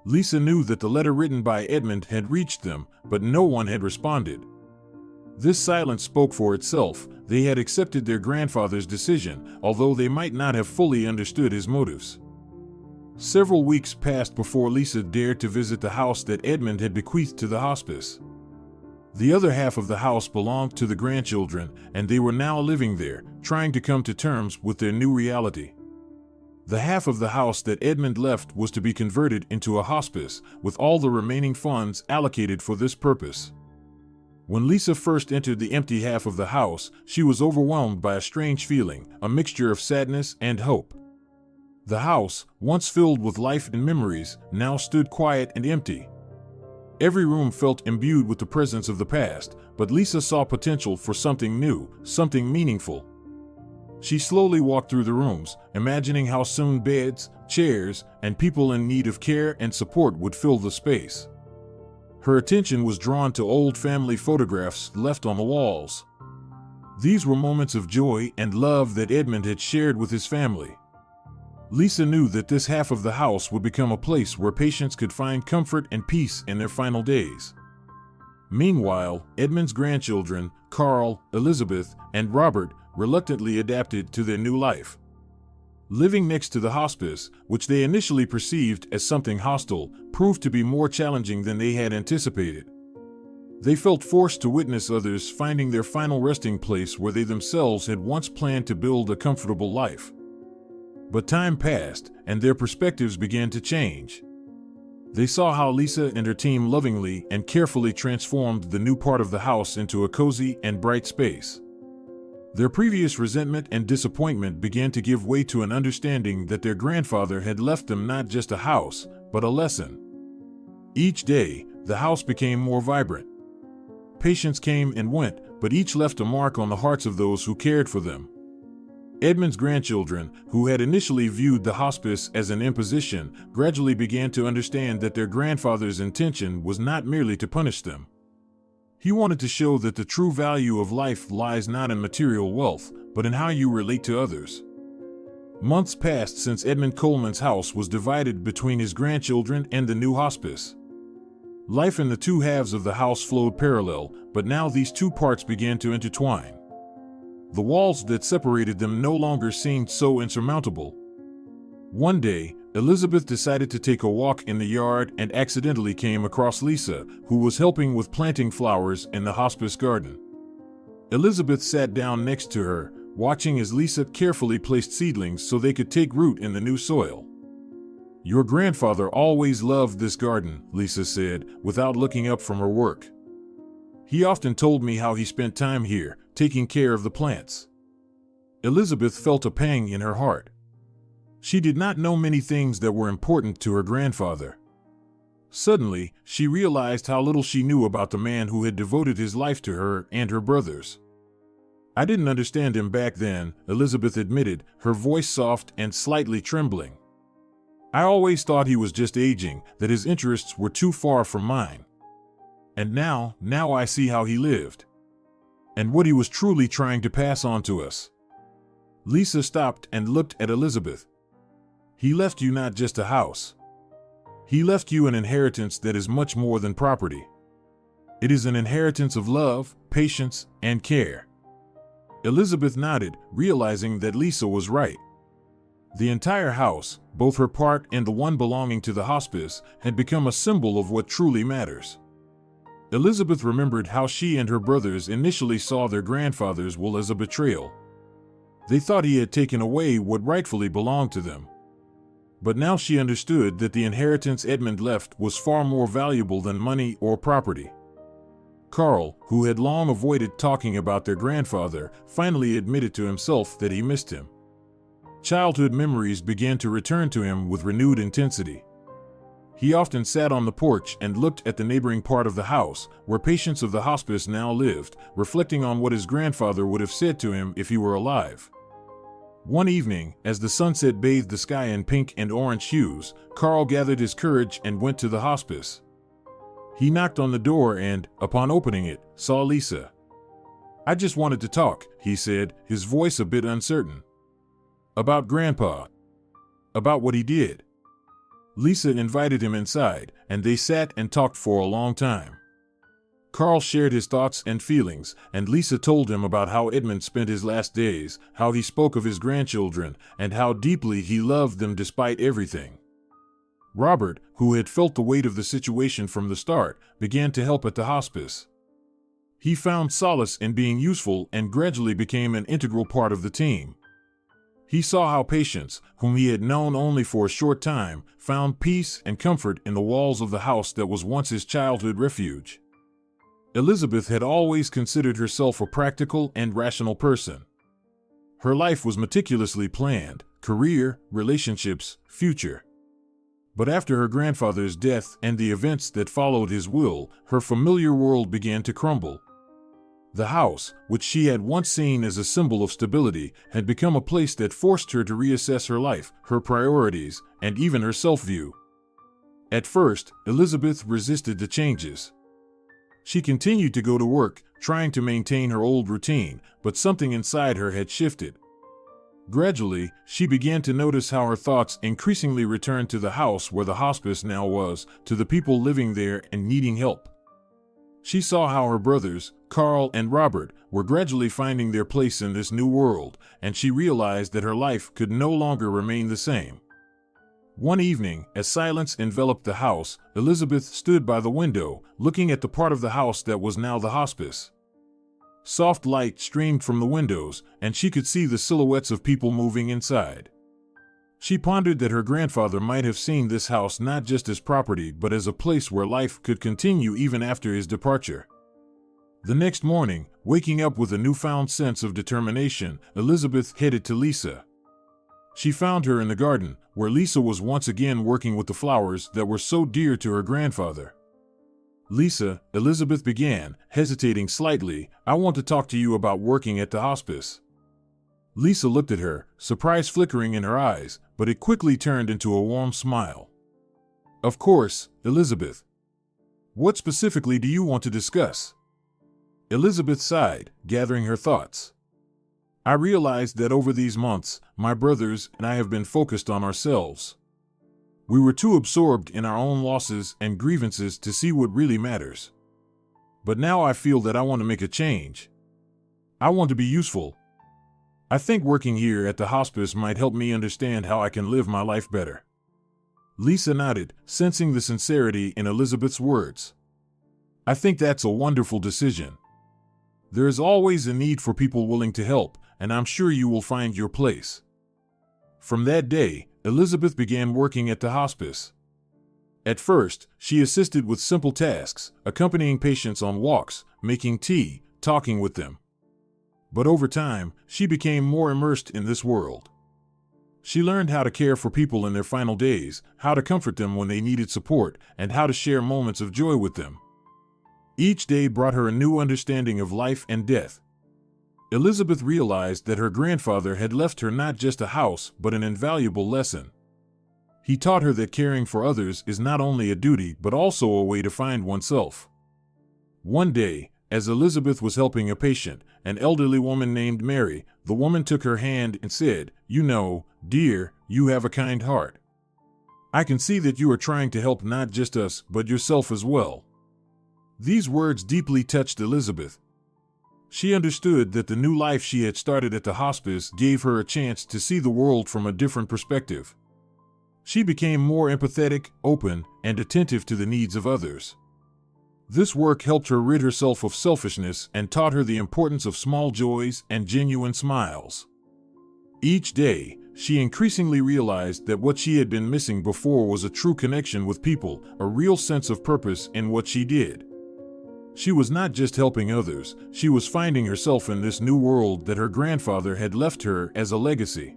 Lisa knew that the letter written by Edmund had reached them, but no one had responded. This silence spoke for itself. They had accepted their grandfather's decision, although they might not have fully understood his motives. Several weeks passed before Lisa dared to visit the house that Edmund had bequeathed to the hospice. The other half of the house belonged to the grandchildren, and they were now living there, trying to come to terms with their new reality. The half of the house that Edmund left was to be converted into a hospice, with all the remaining funds allocated for this purpose. When Lisa first entered the empty half of the house, she was overwhelmed by a strange feeling, a mixture of sadness and hope. The house, once filled with life and memories, now stood quiet and empty. Every room felt imbued with the presence of the past, but Lisa saw potential for something new, something meaningful. She slowly walked through the rooms, imagining how soon beds, chairs, and people in need of care and support would fill the space. Her attention was drawn to old family photographs left on the walls. These were moments of joy and love that Edmund had shared with his family. Lisa knew that this half of the house would become a place where patients could find comfort and peace in their final days. Meanwhile, Edmund's grandchildren, Carl, Elizabeth, and Robert, reluctantly adapted to their new life. Living next to the hospice, which they initially perceived as something hostile, proved to be more challenging than they had anticipated. They felt forced to witness others finding their final resting place where they themselves had once planned to build a comfortable life. But time passed, and their perspectives began to change. They saw how Lisa and her team lovingly and carefully transformed the new part of the house into a cozy and bright space. Their previous resentment and disappointment began to give way to an understanding that their grandfather had left them not just a house, but a lesson. Each day, the house became more vibrant. Patients came and went, but each left a mark on the hearts of those who cared for them. Edmund's grandchildren, who had initially viewed the hospice as an imposition, gradually began to understand that their grandfather's intention was not merely to punish them. He wanted to show that the true value of life lies not in material wealth, but in how you relate to others. Months passed since Edmund Coleman's house was divided between his grandchildren and the new hospice. Life in the two halves of the house flowed parallel, but now these two parts began to intertwine. The walls that separated them no longer seemed so insurmountable. One day, Elizabeth decided to take a walk in the yard and accidentally came across Lisa, who was helping with planting flowers in the hospice garden. Elizabeth sat down next to her, watching as Lisa carefully placed seedlings so they could take root in the new soil. "Your grandfather always loved this garden," Lisa said, without looking up from her work. "He often told me how he spent time here, taking care of the plants." Elizabeth felt a pang in her heart. She did not know many things that were important to her grandfather. Suddenly, she realized how little she knew about the man who had devoted his life to her and her brothers. "I didn't understand him back then," Elizabeth admitted, her voice soft and slightly trembling. "I always thought he was just aging, that his interests were too far from mine. And now I see how he lived. And what he was truly trying to pass on to us." Lisa stopped and looked at Elizabeth. "He left you not just a house. He left you an inheritance that is much more than property. It is an inheritance of love, patience, and care." Elizabeth nodded, realizing that Lisa was right. The entire house, both her part and the one belonging to the hospice, had become a symbol of what truly matters. Elizabeth remembered how she and her brothers initially saw their grandfather's will as a betrayal. They thought he had taken away what rightfully belonged to them. But now she understood that the inheritance Edmund left was far more valuable than money or property. Carl, who had long avoided talking about their grandfather, finally admitted to himself that he missed him. Childhood memories began to return to him with renewed intensity. He often sat on the porch and looked at the neighboring part of the house, where patients of the hospice now lived, reflecting on what his grandfather would have said to him if he were alive. One evening, as the sunset bathed the sky in pink and orange hues, Carl gathered his courage and went to the hospice. He knocked on the door and, upon opening it, saw Lisa. "I just wanted to talk," he said, his voice a bit uncertain. "About Grandpa. About what he did." Lisa invited him inside, and they sat and talked for a long time. Carl shared his thoughts and feelings, and Lisa told him about how Edmund spent his last days, how he spoke of his grandchildren, and how deeply he loved them despite everything. Robert, who had felt the weight of the situation from the start, began to help at the hospice. He found solace in being useful and gradually became an integral part of the team. He saw how patients, whom he had known only for a short time, found peace and comfort in the walls of the house that was once his childhood refuge. Elizabeth had always considered herself a practical and rational person. Her life was meticulously planned: career, relationships, future. But after her grandfather's death and the events that followed his will, her familiar world began to crumble. The house, which she had once seen as a symbol of stability, had become a place that forced her to reassess her life, her priorities, and even her self-view. At first, Elizabeth resisted the changes. She continued to go to work, trying to maintain her old routine, but something inside her had shifted. Gradually, she began to notice how her thoughts increasingly returned to the house where the hospice now was, to the people living there and needing help. She saw how her brothers, Carl and Robert, were gradually finding their place in this new world, and she realized that her life could no longer remain the same. One evening, as silence enveloped the house, Elizabeth stood by the window, looking at the part of the house that was now the hospice. Soft light streamed from the windows, and she could see the silhouettes of people moving inside. She pondered that her grandfather might have seen this house not just as property but as a place where life could continue even after his departure. The next morning, waking up with a newfound sense of determination, Elizabeth headed to Lisa. She found her in the garden, where Lisa was once again working with the flowers that were so dear to her grandfather. "Lisa," Elizabeth began, hesitating slightly, "I want to talk to you about working at the hospice." Lisa looked at her, surprise flickering in her eyes, but it quickly turned into a warm smile. "Of course, Elizabeth. What specifically do you want to discuss?" Elizabeth sighed, gathering her thoughts. "I realized that over these months, my brothers and I have been focused on ourselves. We were too absorbed in our own losses and grievances to see what really matters. But now I feel that I want to make a change. I want to be useful. I think working here at the hospice might help me understand how I can live my life better." Lisa nodded, sensing the sincerity in Elizabeth's words. "I think that's a wonderful decision. There is always a need for people willing to help, and I'm sure you will find your place." From that day, Elizabeth began working at the hospice. At first, she assisted with simple tasks, accompanying patients on walks, making tea, talking with them. But over time, she became more immersed in this world. She learned how to care for people in their final days, how to comfort them when they needed support, and how to share moments of joy with them. Each day brought her a new understanding of life and death. Elizabeth realized that her grandfather had left her not just a house, but an invaluable lesson. He taught her that caring for others is not only a duty but also a way to find oneself. One day, as Elizabeth was helping a patient, an elderly woman named Mary, the woman took her hand and said, "You know, dear, you have a kind heart. I can see that you are trying to help not just us, but yourself as well." These words deeply touched Elizabeth. She understood that the new life she had started at the hospice gave her a chance to see the world from a different perspective. She became more empathetic, open, and attentive to the needs of others. This work helped her rid herself of selfishness and taught her the importance of small joys and genuine smiles. Each day, she increasingly realized that what she had been missing before was a true connection with people, a real sense of purpose in what she did. She was not just helping others, she was finding herself in this new world that her grandfather had left her as a legacy.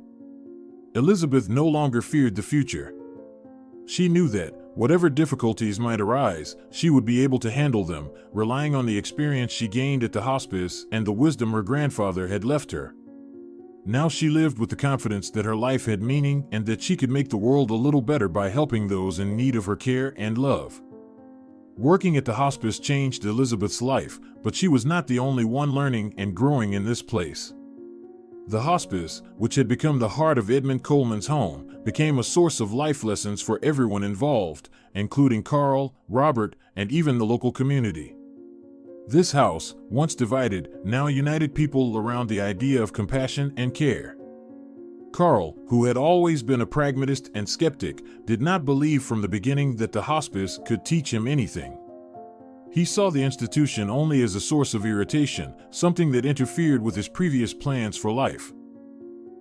Elizabeth no longer feared the future. She knew that, whatever difficulties might arise, she would be able to handle them, relying on the experience she gained at the hospice and the wisdom her grandfather had left her. Now she lived with the confidence that her life had meaning and that she could make the world a little better by helping those in need of her care and love. Working at the hospice changed Elizabeth's life, but she was not the only one learning and growing in this place. The hospice, which had become the heart of Edmund Coleman's home, became a source of life lessons for everyone involved, including Carl, Robert, and even the local community. This house, once divided, now united people around the idea of compassion and care. Carl, who had always been a pragmatist and skeptic, did not believe from the beginning that the hospice could teach him anything. He saw the institution only as a source of irritation, something that interfered with his previous plans for life.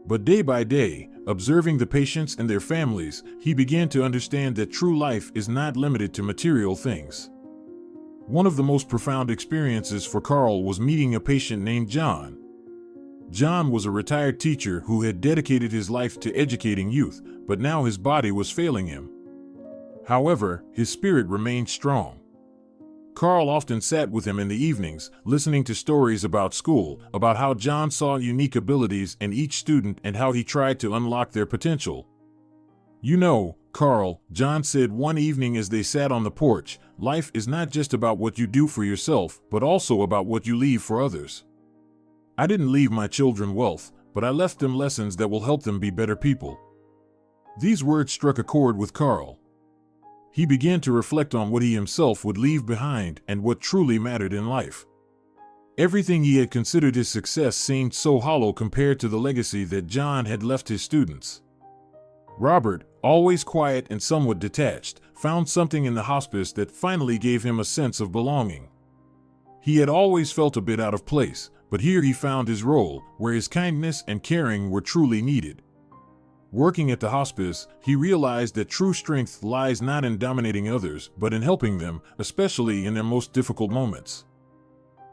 But day by day, observing the patients and their families, he began to understand that true life is not limited to material things. One of the most profound experiences for Carl was meeting a patient named John. John was a retired teacher who had dedicated his life to educating youth, but now his body was failing him. However, his spirit remained strong. Carl often sat with him in the evenings, listening to stories about school, about how John saw unique abilities in each student and how he tried to unlock their potential. "You know, Carl," John said one evening as they sat on the porch, "life is not just about what you do for yourself, but also about what you leave for others. I didn't leave my children wealth, but I left them lessons that will help them be better people." These words struck a chord with Carl. He began to reflect on what he himself would leave behind and what truly mattered in life. Everything he had considered his success seemed so hollow compared to the legacy that John had left his students. Robert, always quiet and somewhat detached, found something in the hospice that finally gave him a sense of belonging. He had always felt a bit out of place, but here he found his role, where his kindness and caring were truly needed. Working at the hospice, he realized that true strength lies not in dominating others, but in helping them, especially in their most difficult moments.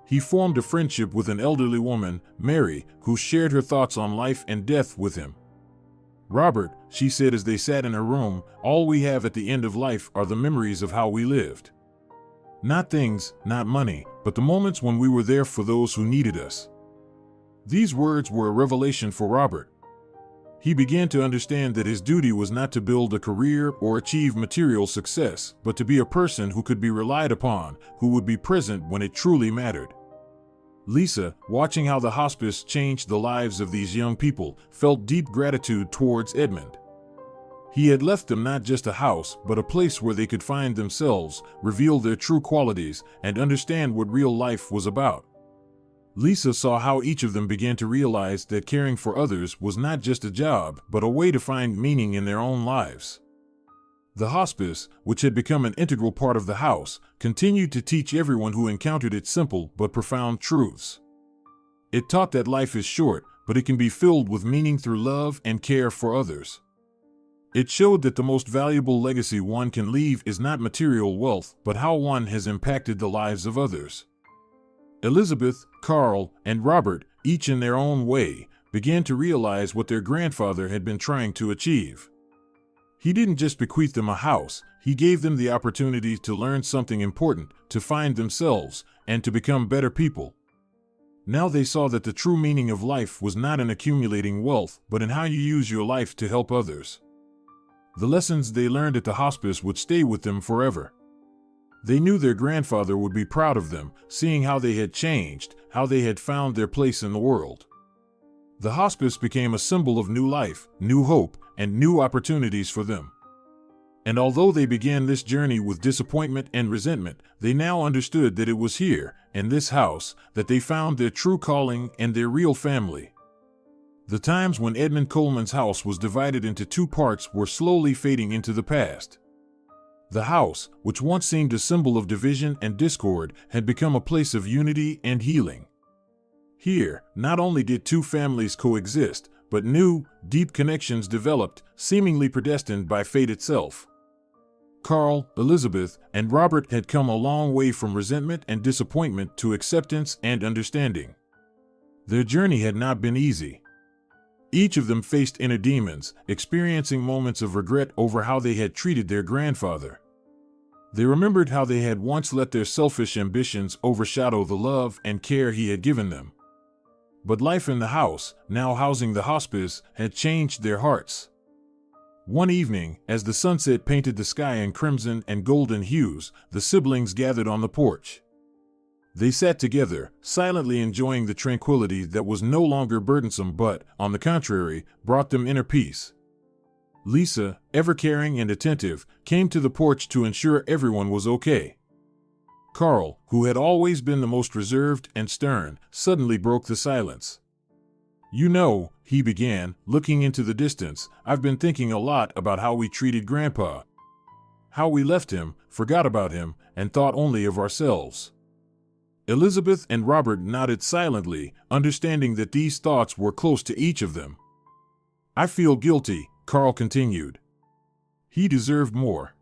He formed a friendship with an elderly woman, Mary, who shared her thoughts on life and death with him. "Robert," she said as they sat in her room, "all we have at the end of life are the memories of how we lived. Not things, not money, but the moments when we were there for those who needed us." These words were a revelation for Robert. He began to understand that his duty was not to build a career or achieve material success, but to be a person who could be relied upon, who would be present when it truly mattered. Lisa, watching how the hospice changed the lives of these young people, felt deep gratitude towards Edmund. He had left them not just a house, but a place where they could find themselves, reveal their true qualities, and understand what real life was about. Lisa saw how each of them began to realize that caring for others was not just a job, but a way to find meaning in their own lives. The hospice, which had become an integral part of the house, continued to teach everyone who encountered it simple but profound truths. It taught that life is short, but it can be filled with meaning through love and care for others. It showed that the most valuable legacy one can leave is not material wealth, but how one has impacted the lives of others. Elizabeth, Carl, and Robert, each in their own way, began to realize what their grandfather had been trying to achieve. He didn't just bequeath them a house, he gave them the opportunity to learn something important, to find themselves, and to become better people. Now they saw that the true meaning of life was not in accumulating wealth, but in how you use your life to help others. The lessons they learned at the hospice would stay with them forever. They knew their grandfather would be proud of them, seeing how they had changed, how they had found their place in the world. The hospice became a symbol of new life, new hope, and new opportunities for them. And although they began this journey with disappointment and resentment, they now understood that it was here, in this house, that they found their true calling and their real family. The times when Edmund Coleman's house was divided into two parts were slowly fading into the past. The house, which once seemed a symbol of division and discord, had become a place of unity and healing. Here, not only did two families coexist, but new, deep connections developed, seemingly predestined by fate itself. Carl, Elizabeth, and Robert had come a long way from resentment and disappointment to acceptance and understanding. Their journey had not been easy. Each of them faced inner demons, experiencing moments of regret over how they had treated their grandfather. They remembered how they had once let their selfish ambitions overshadow the love and care he had given them. But life in the house, now housing the hospice, had changed their hearts. One evening, as the sunset painted the sky in crimson and golden hues, the siblings gathered on the porch. They sat together, silently enjoying the tranquility that was no longer burdensome but, on the contrary, brought them inner peace. Lisa, ever caring and attentive, came to the porch to ensure everyone was okay. Carl, who had always been the most reserved and stern, suddenly broke the silence. "You know," he began, looking into the distance, "I've been thinking a lot about how we treated Grandpa. How we left him, forgot about him, and thought only of ourselves." Elizabeth and Robert nodded silently, understanding that these thoughts were close to each of them. "I feel guilty," Carl continued. "He deserved more.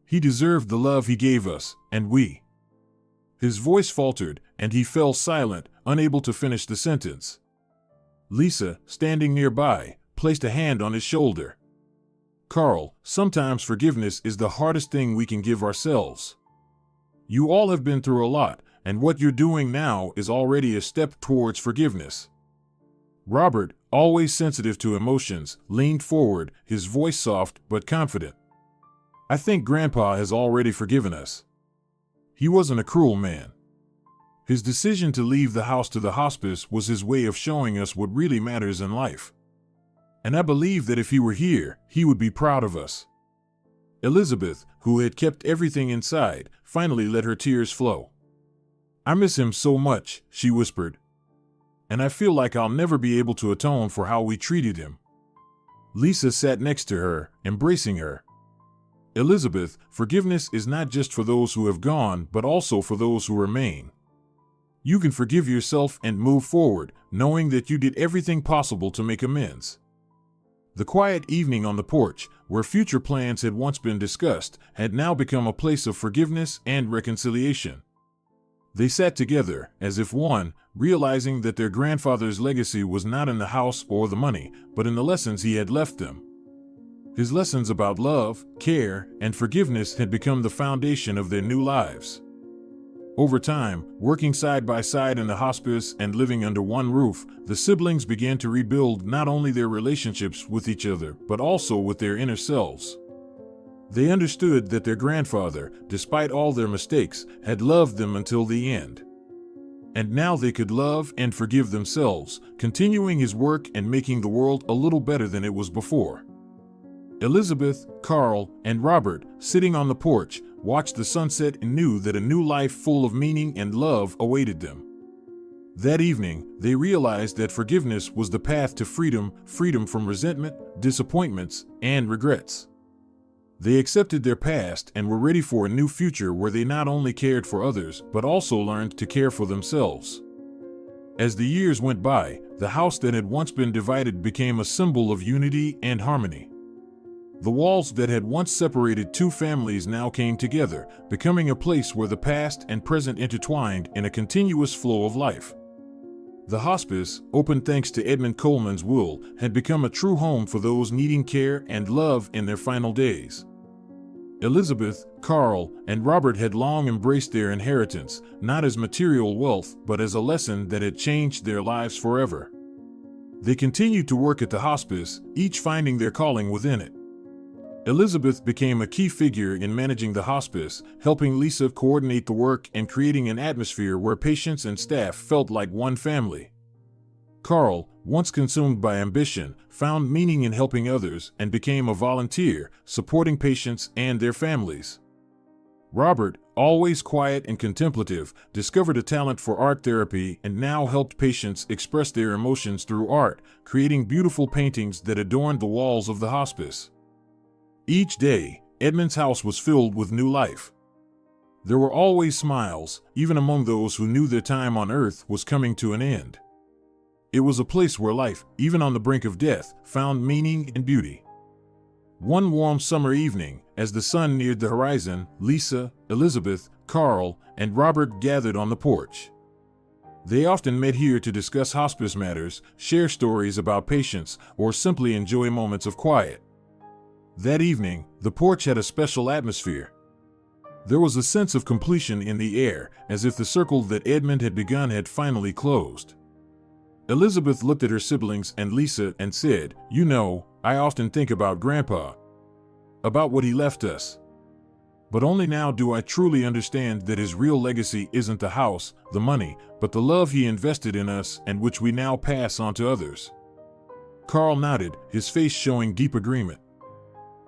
He deserved the love he gave us, and we." His voice faltered, and he fell silent, unable to finish the sentence. Lisa, standing nearby, placed a hand on his shoulder. "Carl, sometimes forgiveness is the hardest thing we can give ourselves. You all have been through a lot, and what you're doing now is already a step towards forgiveness." Robert, always sensitive to emotions, leaned forward, his voice soft but confident. "I think Grandpa has already forgiven us. He wasn't a cruel man. His decision to leave the house to the hospice was his way of showing us what really matters in life. And I believe that if he were here, he would be proud of us." Elizabeth, who had kept everything inside, finally let her tears flow. "I miss him so much," she whispered. "And I feel like I'll never be able to atone for how we treated him." Lisa sat next to her, embracing her. "Elizabeth, forgiveness is not just for those who have gone, but also for those who remain. You can forgive yourself and move forward, knowing that you did everything possible to make amends." The quiet evening on the porch, where future plans had once been discussed, had now become a place of forgiveness and reconciliation. They sat together, as if one, realizing that their grandfather's legacy was not in the house or the money, but in the lessons he had left them. His lessons about love, care, and forgiveness had become the foundation of their new lives. Over time, working side by side in the hospice and living under one roof, the siblings began to rebuild not only their relationships with each other, but also with their inner selves. They understood that their grandfather, despite all their mistakes, had loved them until the end. And now they could love and forgive themselves, continuing his work and making the world a little better than it was before. Elizabeth, Carl, and Robert, sitting on the porch, watched the sunset and knew that a new life full of meaning and love awaited them. That evening, they realized that forgiveness was the path to freedom, freedom from resentment, disappointments, and regrets. They accepted their past and were ready for a new future where they not only cared for others, but also learned to care for themselves. As the years went by, the house that had once been divided became a symbol of unity and harmony. The walls that had once separated two families now came together, becoming a place where the past and present intertwined in a continuous flow of life. The hospice, opened thanks to Edmund Coleman's will, had become a true home for those needing care and love in their final days. Elizabeth, Carl, and Robert had long embraced their inheritance, not as material wealth, but as a lesson that had changed their lives forever. They continued to work at the hospice, each finding their calling within it. Elizabeth became a key figure in managing the hospice, helping Lisa coordinate the work and creating an atmosphere where patients and staff felt like one family. Carl, once consumed by ambition, found meaning in helping others and became a volunteer, supporting patients and their families. Robert, always quiet and contemplative, discovered a talent for art therapy and now helped patients express their emotions through art, creating beautiful paintings that adorned the walls of the hospice. Each day, Edmund's house was filled with new life. There were always smiles, even among those who knew their time on earth was coming to an end. It was a place where life, even on the brink of death, found meaning and beauty. One warm summer evening, as the sun neared the horizon, Lisa, Elizabeth, Carl, and Robert gathered on the porch. They often met here to discuss hospice matters, share stories about patients, or simply enjoy moments of quiet. That evening, the porch had a special atmosphere. There was a sense of completion in the air, as if the circle that Edmund had begun had finally closed. Elizabeth looked at her siblings and Lisa and said, "You know, I often think about Grandpa. About what he left us. But only now do I truly understand that his real legacy isn't the house, the money, but the love he invested in us and which we now pass on to others." Carl nodded, his face showing deep agreement.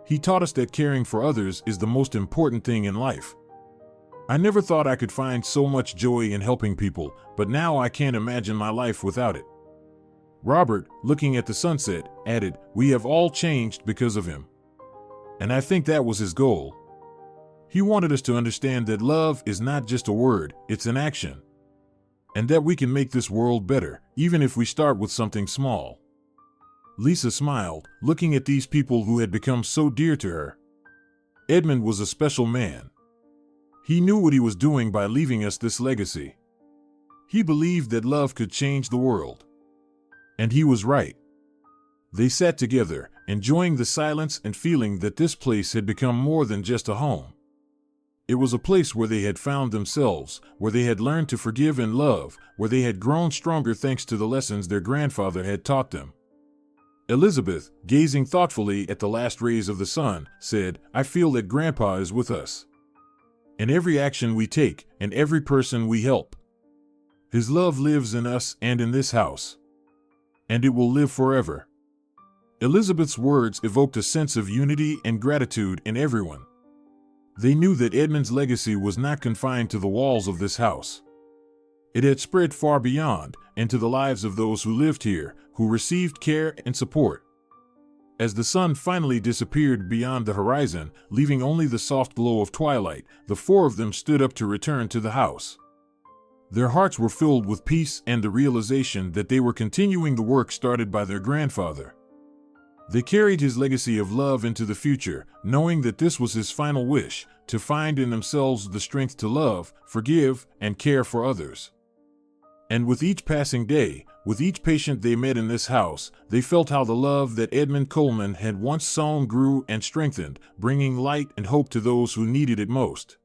He taught us that caring for others is the most important thing in life. I never thought I could find so much joy in helping people, but now I can't imagine my life without it. Robert, looking at the sunset, added, "We have all changed because of him." And I think that was his goal. He wanted us to understand that love is not just a word, it's an action. And that we can make this world better, even if we start with something small. Lisa smiled, looking at these people who had become so dear to her. Edmund was a special man. He knew what he was doing by leaving us this legacy. He believed that love could change the world. And he was right. They sat together, enjoying the silence and feeling that this place had become more than just a home. It was a place where they had found themselves, where they had learned to forgive and love, where they had grown stronger thanks to the lessons their grandfather had taught them. Elizabeth, gazing thoughtfully at the last rays of the sun, said, "I feel that Grandpa is with us. In every action we take, and every person we help. His love lives in us and in this house. And it will live forever." Elizabeth's words evoked a sense of unity and gratitude in everyone. They knew that Edmund's legacy was not confined to the walls of this house. It had spread far beyond, into the lives of those who lived here, who received care and support. As the sun finally disappeared beyond the horizon, leaving only the soft glow of twilight, the four of them stood up to return to the house. Their hearts were filled with peace and the realization that they were continuing the work started by their grandfather. They carried his legacy of love into the future, knowing that this was his final wish, to find in themselves the strength to love, forgive, and care for others. And with each passing day, with each patient they met in this house, they felt how the love that Edmund Coleman had once sown grew and strengthened, bringing light and hope to those who needed it most.